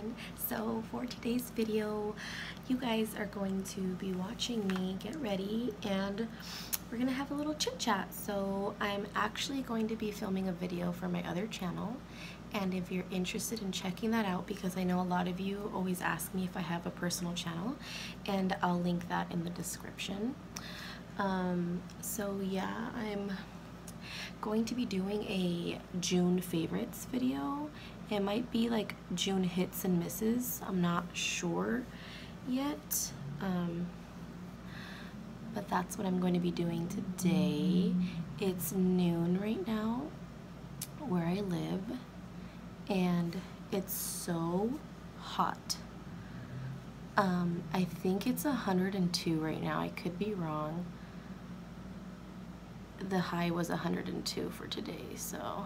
everyone. So for today's video, you guys are going to be watching me get ready and we're gonna have a little chit chat. So I'm actually going to be filming a video for my other channel, and if you're interested in checking that out, because I know a lot of you always ask me if I have a personal channel, and I'll link that in the description. So yeah, I'm going to be doing a June favorites video. It might be like June hits and misses, I'm not sure yet, but that's what I'm going to be doing today. It's noon right now where I live and it's so hot. I think it's 102 right now, I could be wrong. The high was 102 for today, so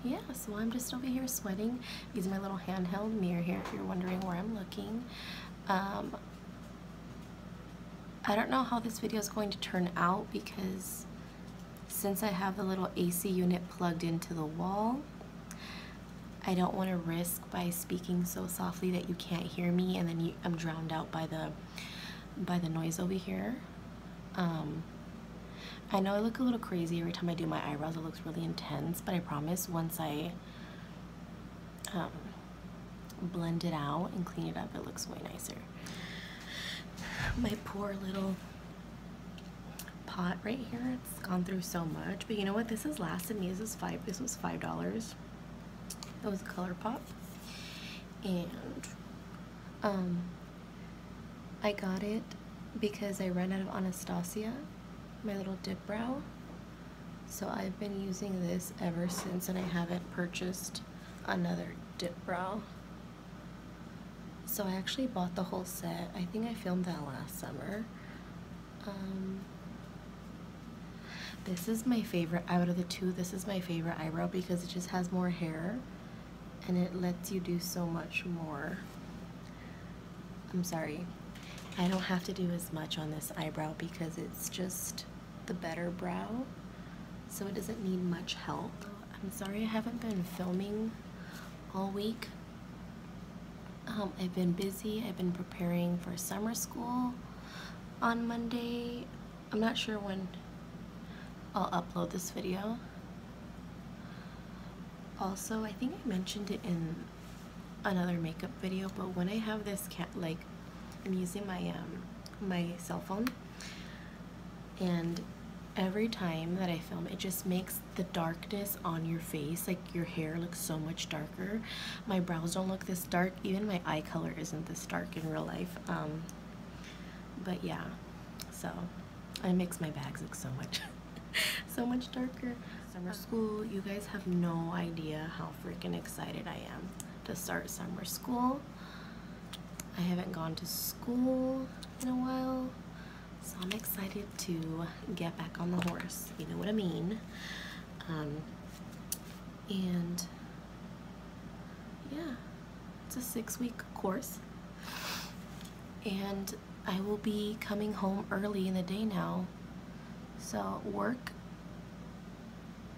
yeah, so I'm just over here sweating using my little handheld mirror here if you're wondering where I'm looking. I don't know how this video is going to turn out because since I have the little AC unit plugged into the wall, I don't want to risk by speaking so softly that you can't hear me and then I'm drowned out by the noise over here. I know I look a little crazy every time I do my eyebrows. It looks really intense, but I promise once I blend it out and clean it up, it looks way nicer. My poor little pot right here, it's gone through so much, but you know what? This has lasted me. This was $5. It was a color pop, and I got it because I ran out of Anastasia, my little dip brow. So I've been using this ever since, and I haven't purchased another dip brow. So I actually bought the whole set. I think I filmed that last summer. This is my favorite out of the two. This is my favorite eyebrow because it just has more hair and it lets you do so much more. I'm sorry, I don't have to do as much on this eyebrow because it's just the better brow, so it doesn't need much help. I'm sorry I haven't been filming all week. I've been busy. I've been preparing for summer school on Monday. I'm not sure when I'll upload this video. Also, I think I mentioned it in another makeup video, but when I have this I'm using my cell phone, and every time that I film, it just makes the darkness on your face, like your hair looks so much darker. My brows don't look this dark. Even my eye color isn't this dark in real life. But yeah, so it makes my bags look so much so much darker. Summer school, you guys have no idea how freaking excited I am to start summer school. I haven't gone to school in a while, so I'm excited to get back on the horse, you know what I mean? And yeah, it's a 6-week course, and I will be coming home early in the day now, so work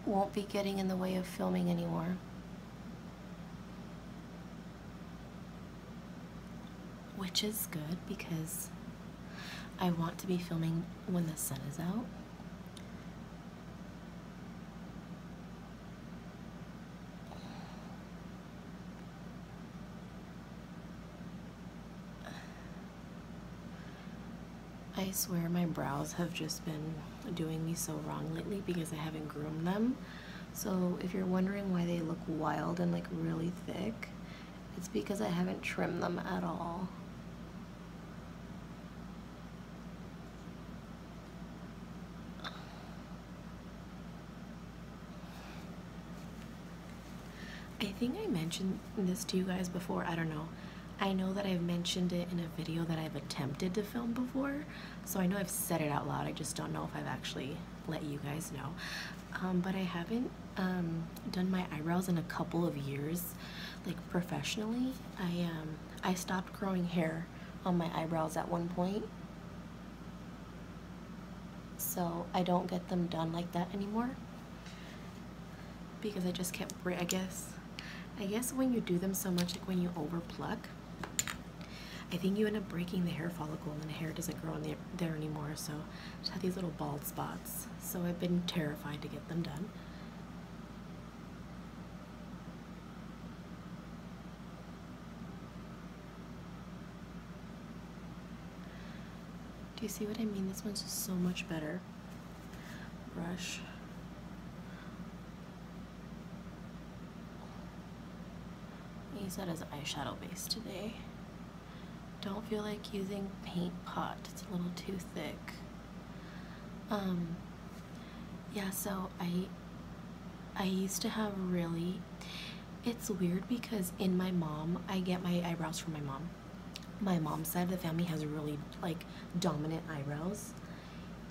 won't be getting in the way of filming anymore. Which is good because I want to be filming when the sun is out. I swear my brows have just been doing me so wrong lately because I haven't groomed them. So if you're wondering why they look wild and like really thick, it's because I haven't trimmed them at all. I think I mentioned this to you guys before, I don't know. I know that I've mentioned it in a video that I've attempted to film before, so I know I've said it out loud, I just don't know if I've actually let you guys know. But I haven't done my eyebrows in a couple of years, like professionally. I stopped growing hair on my eyebrows at one point, so I don't get them done like that anymore because I just kept, I guess I guess when you do them so much, like when you over pluck, I think you end up breaking the hair follicle and then the hair doesn't grow in there anymore. So I just have these little bald spots. So I've been terrified to get them done. Do you see what I mean? This one's just so much better. Brush. I use that as eyeshadow base today. Don't feel like using paint pot. It's a little too thick. Yeah, so I used to have really, it's weird because in my mom, I get my eyebrows from my mom. My mom's side of the family has really like dominant eyebrows,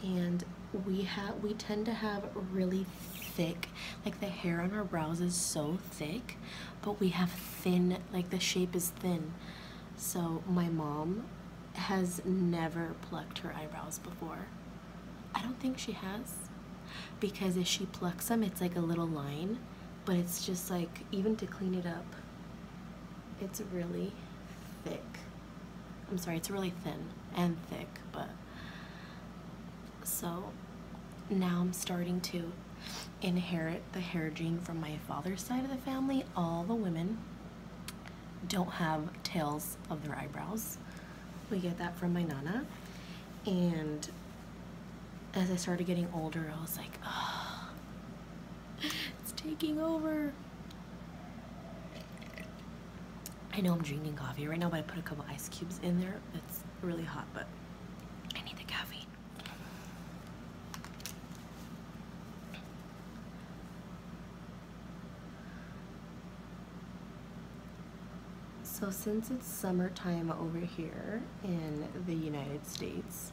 and we tend to have really thick, like the hair on our brows is so thick, but we have thin, like the shape is thin. So my mom has never plucked her eyebrows before. I don't think she has, because if she plucks them, it's like a little line, but it's just like, even to clean it up, it's really thick. I'm sorry, it's really thin and thick, but so now I'm starting to inherit the hair gene from my father's side of the family. All the women don't have tails of their eyebrows. We get that from my nana, and as I started getting older, I was like, oh, it's taking over. I know I'm drinking coffee right now, but I put a couple ice cubes in there. It's really hot, but I need the caffeine. So since it's summertime over here in the United States,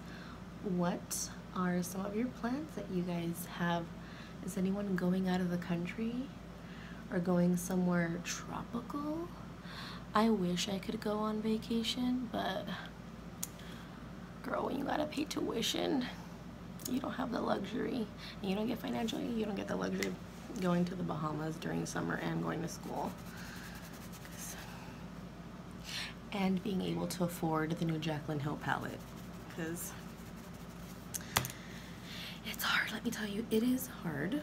what are some of your plans that you guys have? Is anyone going out of the country or going somewhere tropical? I wish I could go on vacation, but girl, when you gotta pay tuition, you don't have the luxury. And you don't get financially, you don't get the luxury of going to the Bahamas during summer and going to school. And being able to afford the new Jaclyn Hill palette, because it's hard, let me tell you, it is hard.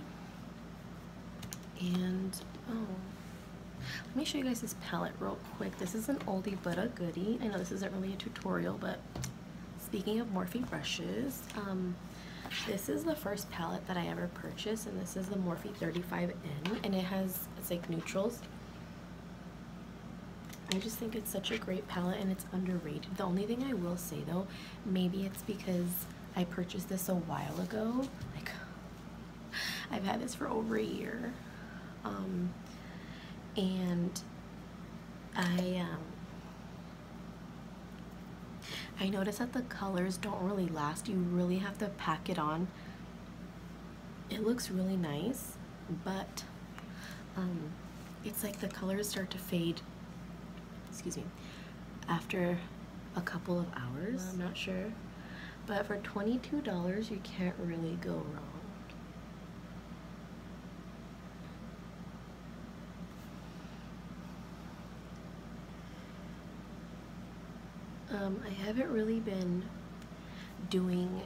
And oh, let me show you guys this palette real quick. This is an oldie but a goodie. I know this isn't really a tutorial, but speaking of Morphe brushes, this is the first palette that I ever purchased, and this is the Morphe 35N, and it's like neutrals. I just think it's such a great palette, and it's underrated. The only thing I will say though, maybe it's because I purchased this a while ago. Like, I've had this for over a year. And I noticed that the colors don't really last. You really have to pack it on. It looks really nice, but it's like the colors start to fade, excuse me, after a couple of hours. I'm not sure, but for $22 you can't really go wrong. I haven't really been doing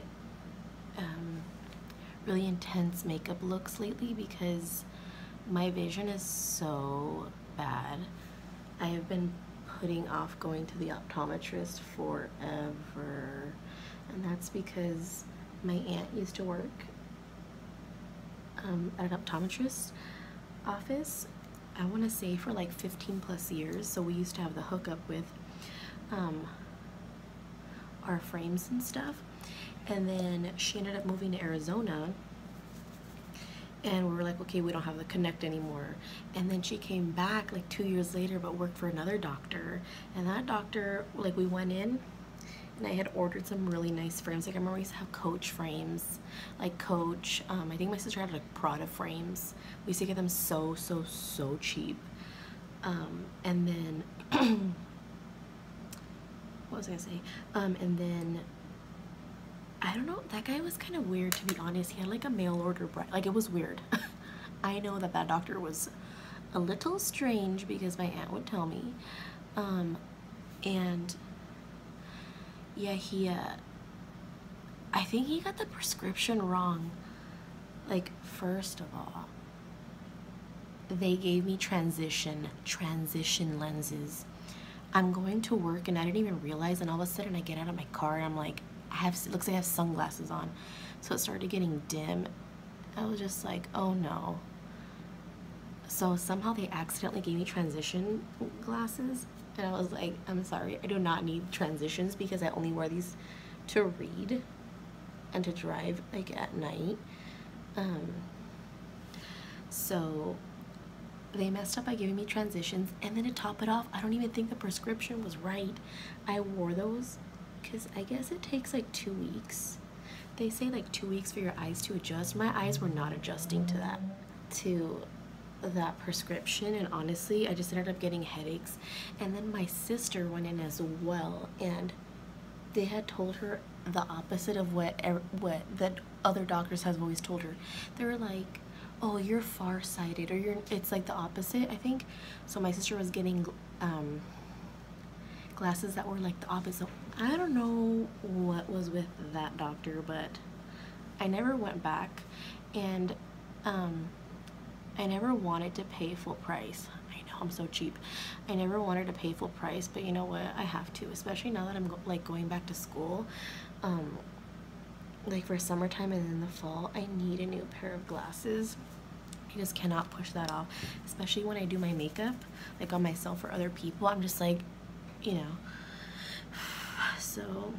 really intense makeup looks lately because my vision is so bad. I have been putting off going to the optometrist forever, and that's because my aunt used to work at an optometrist office, I want to say for like 15+ years. So we used to have the hookup with our frames and stuff, and then she ended up moving to Arizona, and we were like, okay, we don't have the connect anymore. And then she came back like 2 years later, but worked for another doctor, and that doctor, like, we went in and I had ordered some really nice frames. Like, I remember we used to have Coach frames, like Coach, I think my sister had like Prada frames. We used to get them so cheap. And then what was I gonna say? And then I don't know, that guy was kind of weird, to be honest. He had like a mail order like, it was weird. I know that that doctor was a little strange because my aunt would tell me. And yeah, I think he got the prescription wrong. Like, first of all, they gave me transition lenses. I'm going to work and I didn't even realize, and all of a sudden I get out of my car and I'm like, it looks like I have sunglasses on. So it started getting dim. I was just like, oh no. So somehow they accidentally gave me transition glasses, and I was like, I'm sorry, I do not need transitions because I only wear these to read and to drive like at night. So they messed up by giving me transitions, and then to top it off, I don't even think the prescription was right. I wore those because I guess it takes like 2 weeks. They say like 2 weeks for your eyes to adjust. My eyes were not adjusting to that prescription, and honestly I just ended up getting headaches. And then my sister went in as well, and they had told her the opposite of what the other doctors have always told her. They were like, oh, you're farsighted, or it's like the opposite, I think. So my sister was getting glasses that were like the opposite. I don't know what was with that doctor, but I never went back, and I never wanted to pay full price. I know, I'm so cheap. I never wanted to pay full price, but you know what? I have to, especially now that I'm going back to school. Like for summertime and in the fall, I need a new pair of glasses. I just cannot push that off, especially when I do my makeup, like on myself or other people. I'm just like, you know. So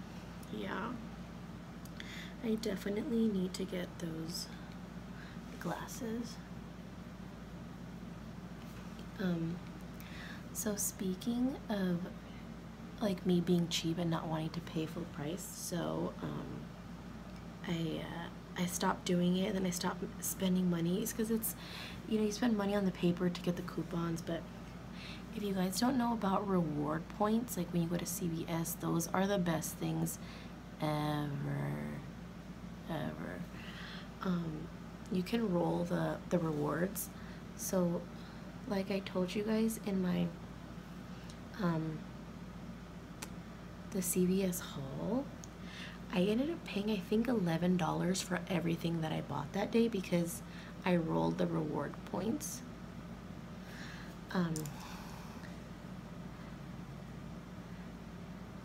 yeah, I definitely need to get those glasses. So speaking of like me being cheap and not wanting to pay full price, so I stopped doing it, and then I stopped spending money. It's because it's, you know, you spend money on the paper to get the coupons, but if you guys don't know about reward points, like when you go to CVS, those are the best things ever. You can roll the rewards. So like I told you guys in my the CVS haul, I ended up paying I think $11 for everything that I bought that day because I rolled the reward points.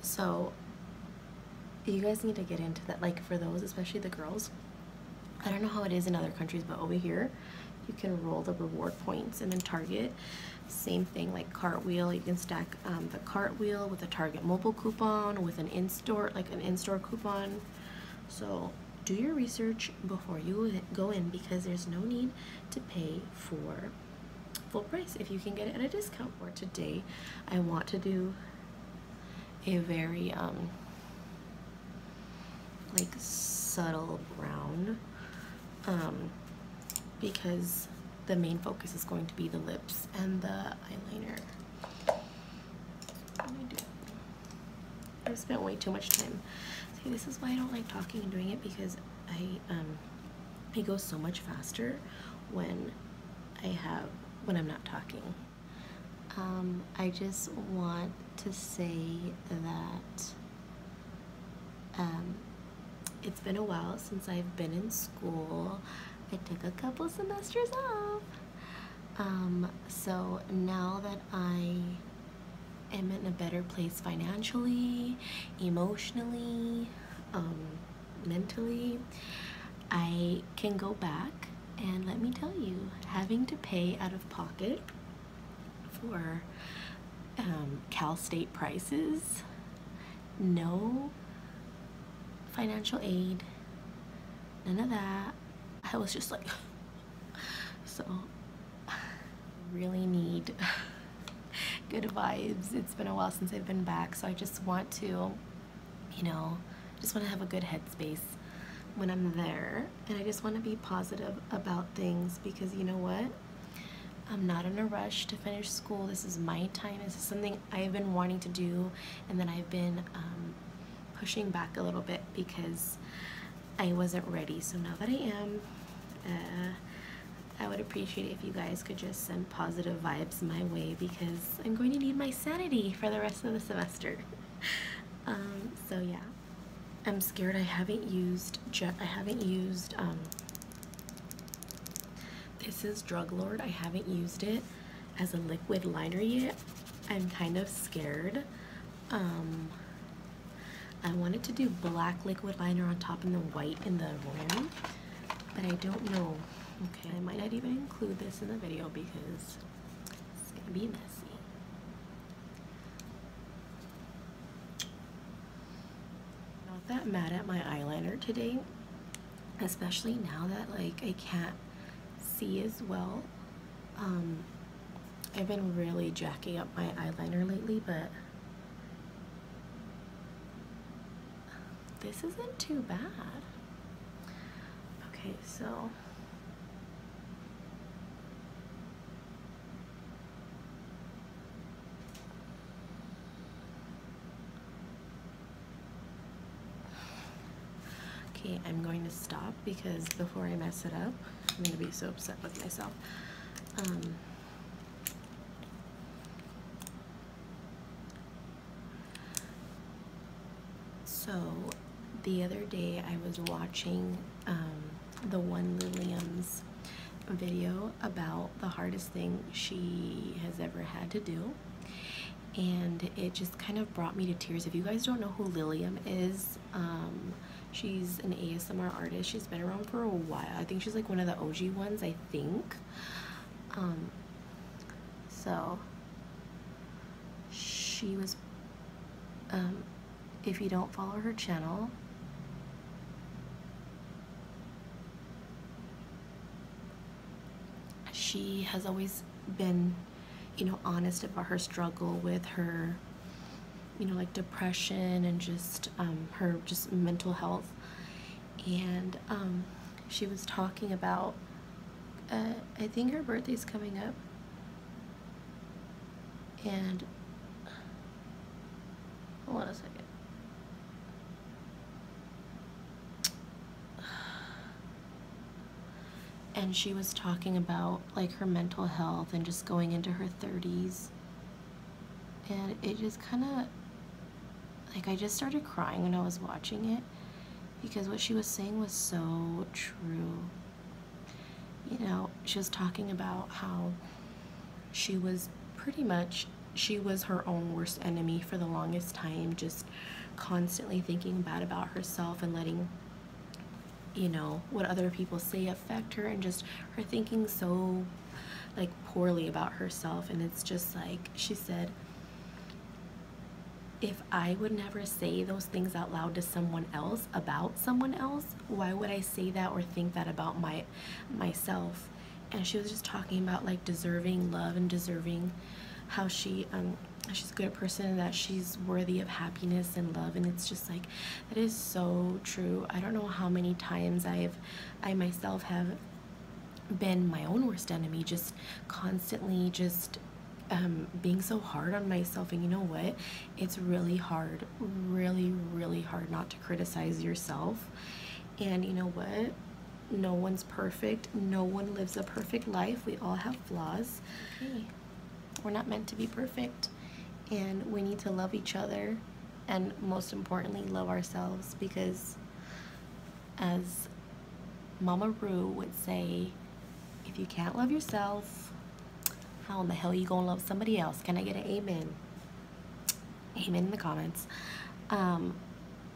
So you guys need to get into that, like for those, especially the girls. I don't know how it is in other countries, but over here you can roll the reward points. And then Target, same thing, like Cartwheel, you can stack the Cartwheel with a Target mobile coupon, with an in-store, like an in-store coupon. So do your research before you go in, because there's no need to pay for full price if you can get it at a discount. For today, I want to do a very like subtle brown, because the main focus is going to be the lips and the eyeliner. Let me do it. I've spent way too much time. See, this is why I don't like talking and doing it, because it goes so much faster when I'm not talking. I just want to say that it's been a while since I've been in school. I took a couple semesters off. So now that I am in a better place financially, emotionally, mentally, I can go back, and let me tell you, having to pay out of pocket for Cal State prices, no financial aid, none of that. I was just like, so really need good vibes. It's been a while since I've been back, so I just want to, you know, just want to have a good headspace when I'm there, and I just want to be positive about things, because you know what? I'm not in a rush to finish school. This is my time. This is something I've been wanting to do, and then I've been pushing back a little bit because I wasn't ready. So now that I am, I would appreciate it if you guys could just send positive vibes my way, because I'm going to need my sanity for the rest of the semester. So yeah, I'm scared. I haven't used this is Drug Lord. I haven't used it as a liquid liner yet. I'm kind of scared. I wanted to do black liquid liner on top and the white in the rim, but I don't know. Okay, I might not even include this in the video because it's gonna be messy. Not that mad at my eyeliner today, especially now that like I can't see as well. I've been really jacking up my eyeliner lately, but this isn't too bad. Okay, so okay, I'm going to stop because before I mess it up, I'm going to be so upset with myself. So the other day I was watching the one Lilium's video about the hardest thing she has ever had to do, and it just kind of brought me to tears. If you guys don't know who Lilium is, she's an ASMR artist. She's been around for a while. I think she's like one of the OG ones, I think. So she was, if you don't follow her channel, she has always been, you know, honest about her struggle with her, you know, like depression and just her just mental health. And she was talking about, I think her birthday's coming up, and hold on a second. And she was talking about like her mental health and just going into her 30s, and it just kind of like, I just started crying when I was watching it, because what she was saying was so true. You know, she was talking about how she was her own worst enemy for the longest time, just constantly thinking bad about herself and letting, you know, what other people say affect her, and just her thinking so like poorly about herself. And it's just like, she said, if I would never say those things out loud to someone else about someone else, why would I say that or think that about myself? And she was just talking about like deserving love and deserving how she's a good person, that she's worthy of happiness and love. And it's just like, that is so true. I don't know how many times I myself have been my own worst enemy, just constantly just being so hard on myself. And you know what, it's really hard, really hard not to criticize yourself. And you know what, no one's perfect, no one lives a perfect life, we all have flaws. Okay. We're not meant to be perfect, and we need to love each other, and most importantly love ourselves, because as Mama Rue would say, if you can't love yourself, how in the hell are you gonna love somebody else? Can I get an amen? Amen in the comments. And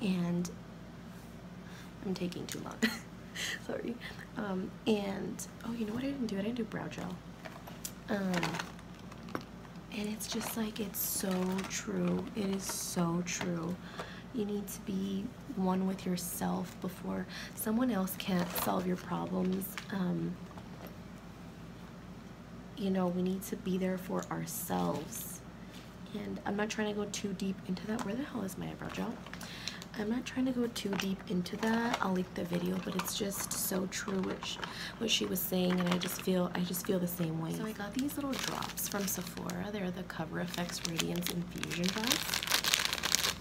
I'm taking too long. Sorry. And oh, you know what I didn't do? I didn't do brow gel. And it's just like, it's so true. It is so true. You need to be one with yourself before someone else can't solve your problems. You know, we need to be there for ourselves. And I'm not trying to go too deep into that. Where the hell is my eyebrow gel? I'm not trying to go too deep into that. I'll link the video, but it's just so true what she was saying, and I just feel the same way. So I got these little drops from Sephora. They're the Cover FX Radiance Infusion drops.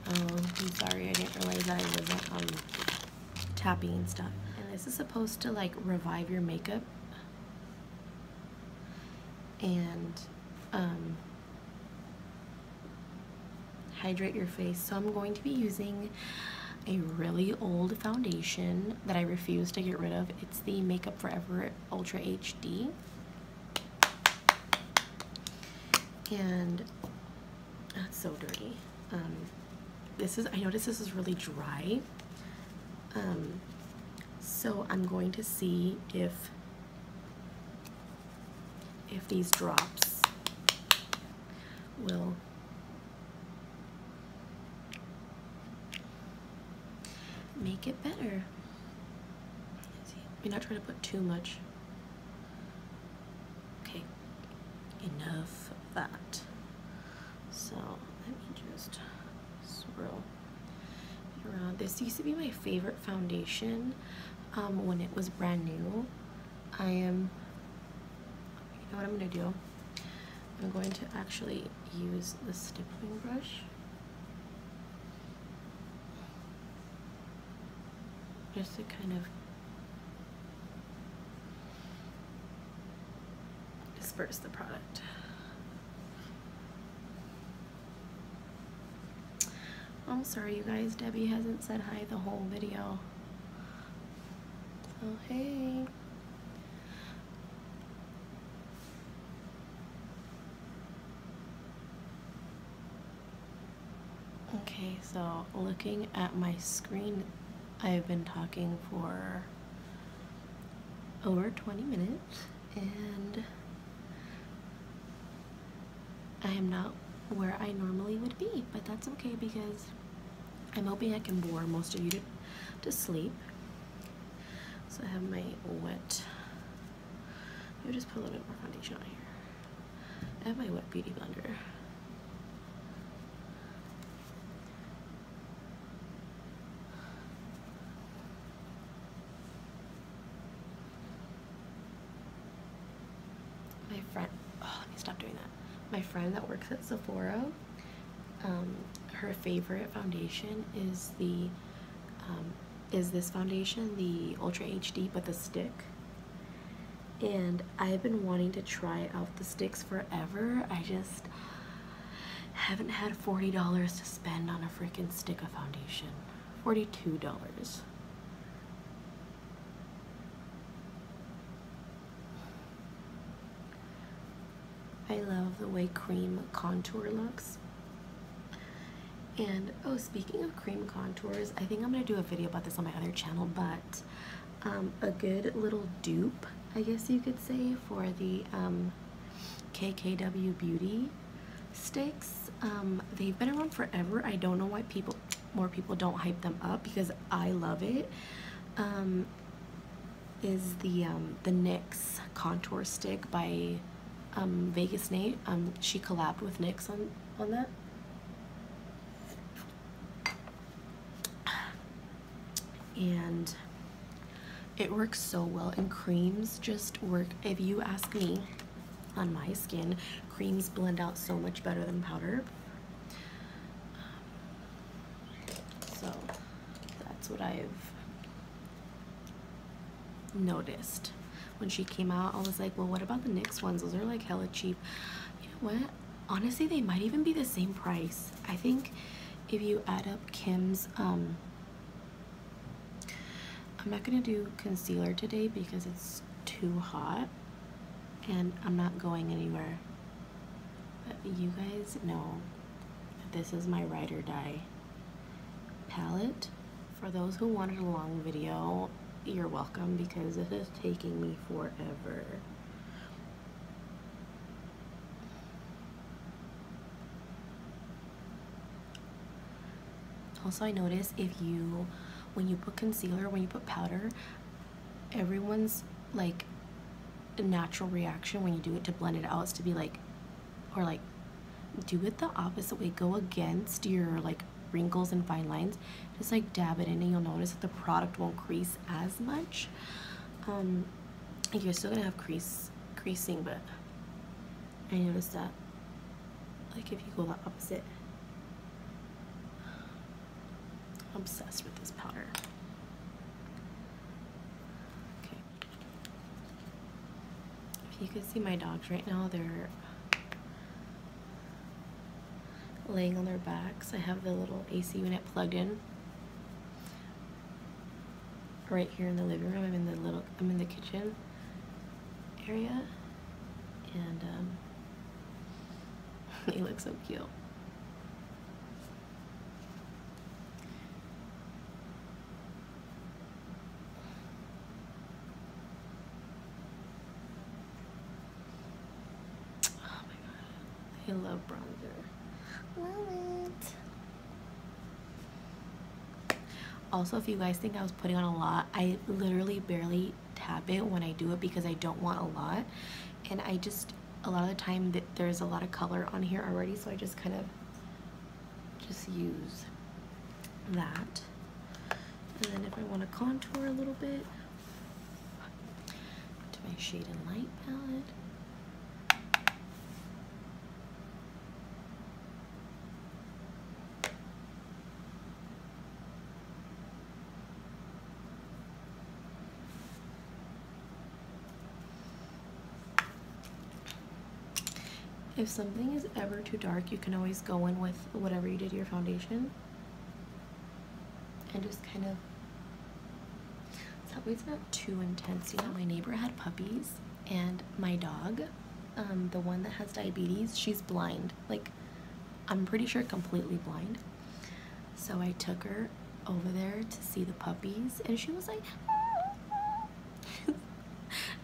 I'm sorry, I didn't realize I wasn't tapping and stuff. And this is supposed to like revive your makeup and hydrate your face. So I'm going to be using a really old foundation that I refuse to get rid of. It's the Makeup Forever Ultra HD. And that's so dirty. I noticed this is really dry. So I'm going to see if these drops will make it better. We're not trying to put too much. Okay, enough of that. So let me just swirl it around. This used to be my favorite foundation when it was brand new. You know what I'm gonna do? I'm going to actually use the stippling brush just to kind of disperse the product. I'm sorry you guys, Debbie hasn't said hi the whole video. Oh hey. Okay, so looking at my screen, I've been talking for over 20 minutes and I am not where I normally would be, but that's okay because I'm hoping I can bore most of you to sleep. So I have my wet, let me just put a little bit more foundation on here. I have my wet beauty blender. My friend, oh, let me stop doing that. My friend that works at Sephora, her favorite foundation is this foundation, the Ultra HD, but the stick. And I've been wanting to try out the sticks forever. I just haven't had $40 to spend on a freaking stick of foundation. $42. I love the way cream contour looks. And oh, speaking of cream contours, I think I'm gonna do a video about this on my other channel, but a good little dupe, I guess you could say, for the KKW Beauty sticks. They've been around forever. I don't know why more people don't hype them up because I love it. Is the NYX contour stick by Vegas Nate. She collabed with NYX on that. And it works so well, and creams just work. If you ask me, on my skin, creams blend out so much better than powder. So that's what I've noticed. When she came out, I was like, well, what about the NYX ones? Those are like hella cheap. You know what? Honestly, they might even be the same price. I think if you add up Kim's, I'm not gonna do concealer today because it's too hot and I'm not going anywhere. But you guys know that this is my ride or die palette. For those who wanted a long video, you're welcome because it is taking me forever. Also, I notice when you put concealer, when you put powder, everyone's like natural reaction when you do it to blend it out is to be like, or like do it the opposite way, go against your like wrinkles and fine lines, just like dab it in and you'll notice that the product won't crease as much. You're still gonna have creasing, but I noticed that like if you go the opposite. I'm obsessed with this powder. Okay. If You can see my dogs right now. They're laying on their backs. I have the little AC unit plugged in right here in the living room. I'm in the kitchen area, and they look so cute. Oh my god, I love bronzer. Love it. Also, if you guys think I was putting on a lot, I literally barely tap it when I do it because I don't want a lot, and a lot of the time there's a lot of color on here already, so I just kind of use that. And then if I want to contour a little bit, to my Shade and Light palette. If something is ever too dark, you can always go in with whatever you did your foundation and just kind of, that way it's not too intense. You know, my neighbor had puppies, and my dog, the one that has diabetes, she's blind. Like, I'm pretty sure completely blind. So I took her over there to see the puppies, and she was like,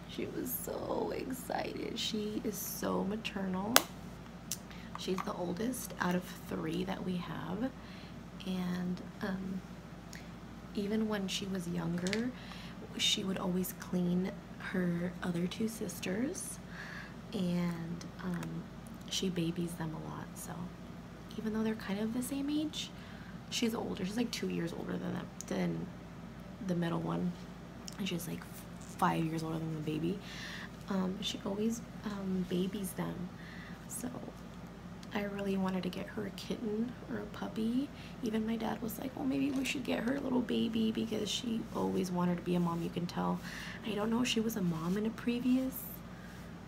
she was so excited. She is so maternal. She's the oldest out of 3 that we have, and even when she was younger, she would always clean her other 2 sisters, and she babies them a lot. So even though they're kind of the same age, she's older. She's like 2 years older than the middle one, and she's like 5 years older than the baby. She always babies them. So I really wanted to get her a kitten or a puppy. Even my dad was like, well, maybe we should get her a little baby, because she always wanted to be a mom. You can tell. I don't know if she was a mom in a previous,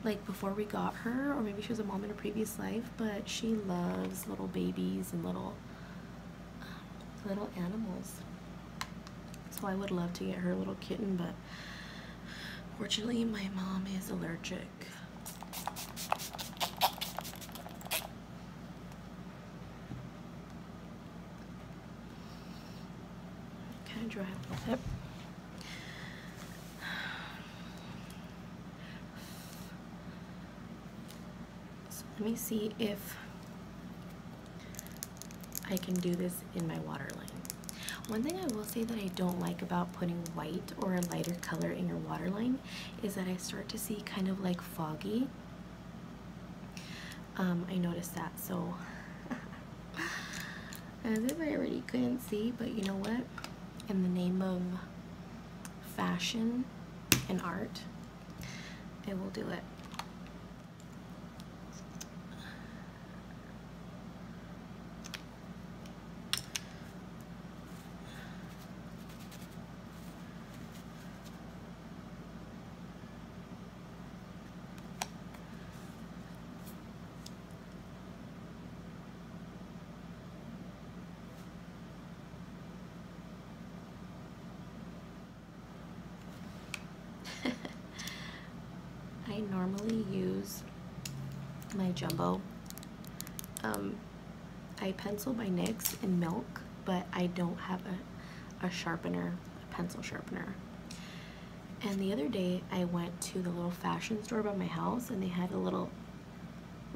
like before we got her, or maybe she was a mom in a previous life, but she loves little babies and little animals. So I would love to get her a little kitten, but fortunately my mom is allergic. Kind of dry a little bit. So let me see if I can do this in my waterline. One thing I will say that I don't like about putting white or a lighter color in your waterline is that I start to see kind of like foggy. I noticed that, so as if I already couldn't see, but you know what? In the name of fashion and art, I will do it. I normally use my Jumbo eye pencil by NYX in milk, but I don't have a sharpener, a pencil sharpener. And the other day I went to the little fashion store by my house, and they had a little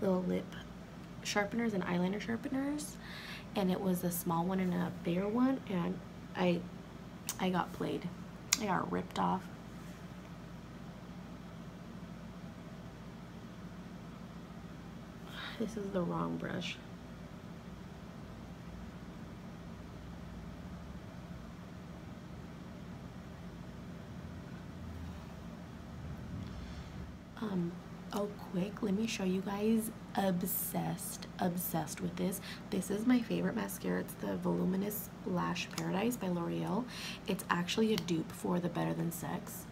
lip sharpeners and eyeliner sharpeners, and it was a small one and a bigger one, and I got played. I got ripped off. This is the wrong brush. Oh, quick, let me show you guys. Obsessed with this. This is my favorite mascara. It's the Voluminous Lash Paradise by L'Oreal. It's actually a dupe for the Better Than Sex.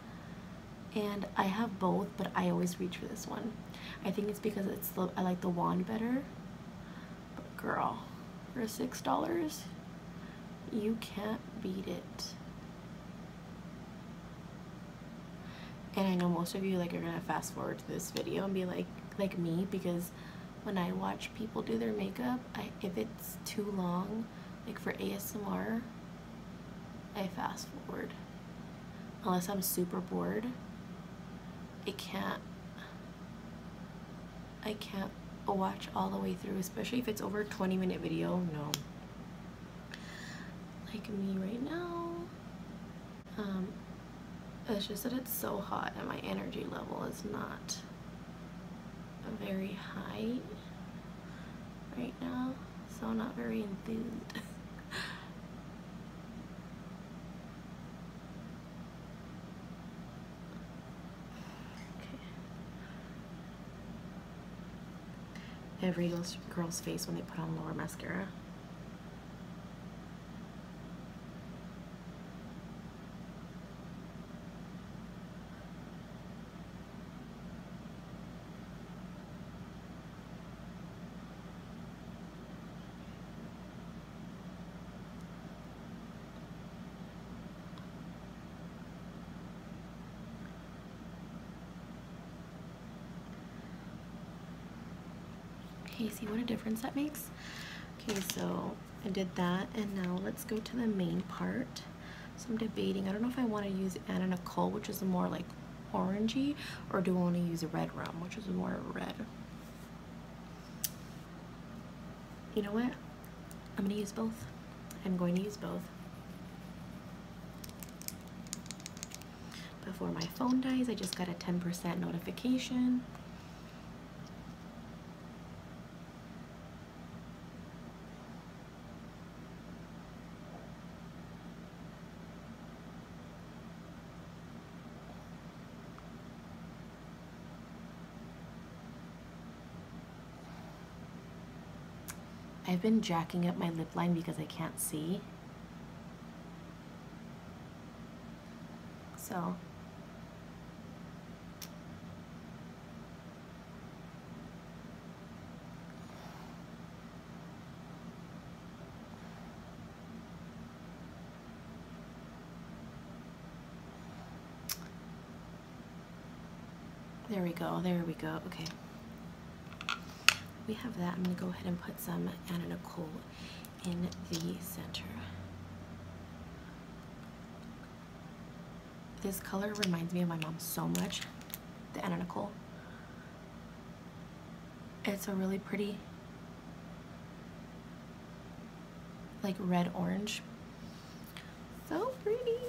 and I have both, but I always reach for this one. I think it's because I like the wand better. But girl, for $6, you can't beat it. And I know most of you are gonna fast forward to this video and be like me, because when I watch people do their makeup, if it's too long, like for ASMR, I fast forward. Unless I'm super bored, I can't watch all the way through, especially if it's over a 20-minute video. No. Like me right now. It's just that it's so hot and my energy level is not very high right now, so I'm not very enthused. Every girl's face when they put on lower mascara. Okay, see what a difference that makes? Okay, so I did that, and now let's go to the main part. So I'm debating, I don't know if I want to use Anna Nicole, which is more like orangey, or do I want to use Red Rum, which is more red. You know what? I'm going to use both. I'm going to use both. Before my phone dies, I just got a 10% notification. I've been jacking up my lip line because I can't see. So there we go, there we go. Okay. We have that. I'm going to go ahead and put some Anna Nicole in the center. This color reminds me of my mom so much, the Anna Nicole. It's a really pretty, like red orange. So pretty.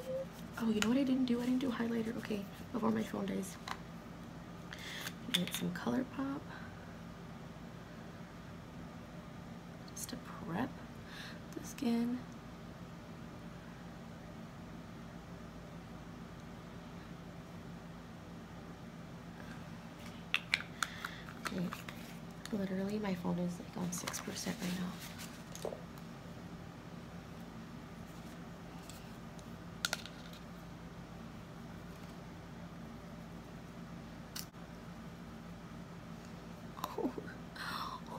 Oh, you know what I didn't do? I didn't do highlighter. Okay, before my phone dies. Get some Color Pop. To prep the skin. Okay. Literally my phone is like on 6% right now.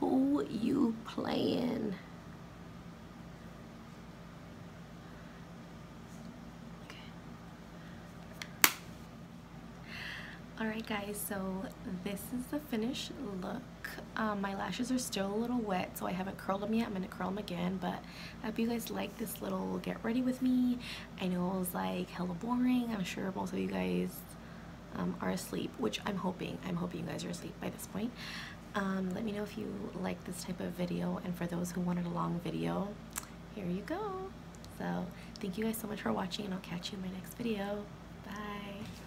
Who you playing? Okay. Alright guys, so this is the finished look. My lashes are still a little wet, so I haven't curled them yet. I'm going to curl them again, but I hope you guys like this little get ready with me. I know it was like hella boring. I'm sure most of you guys are asleep, which I'm hoping you guys are asleep by this point. Let me know if you like this type of video, and for those who wanted a long video, here you go. So thank you guys so much for watching, and I'll catch you in my next video. Bye.